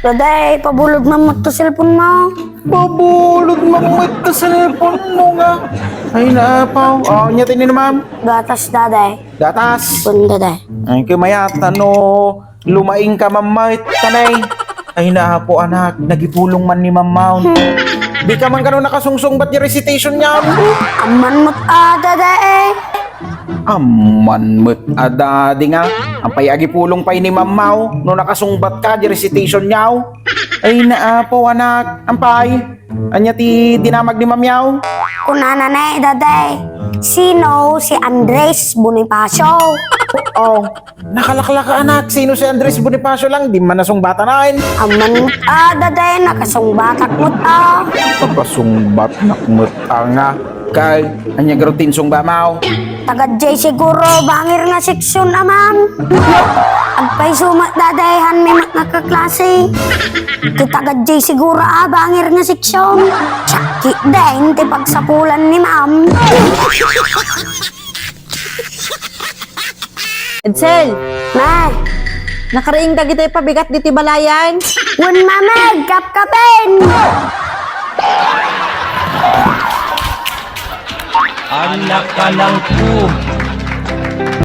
Daday, pabulog na mo to cellphone mo. Pabulog mamit ka sa cellphone mo nga. Ay napaw. Oh, nyatin ni ma'am. Gatas, daday. Datas. Pun, daday. Ay kumayat, lumaing ka mamait tanay. Ay napo anak, nagipulong man ni mamaw. Di ka man gano'n nakasungsong ba't yung recitation niya? Aman mo't daday. Aman mo't di nga. Ang payagi pulong pay ni mamaw, no nakasungbat ka, di recitation niya. Ay naapo anak, ampay. Anya ti dinamag ni mamyaw. Kunana na daday. Sino si Andres Bonifacio? Oh, nakalakla ka anak. Sino si Andres Bonifacio lang? Di man nasunggbatan nain. Aman mo't daday, nakasungbatak mo't Kapasungbat nakmut nga. Kay, anya garutin sungba mau. Tagad jay siguro, bangir nga seksyon amam. Agpay sumat dadayhan may nakaklase. Kitagad jay siguro bangir nga seksyon. Sakit din, ti pagsapulan ni ma'am. Edsel, Na, nakaraing dagi tayo pabigat dito balayan. wun mamag, kap-kapin. Anak ka ng po.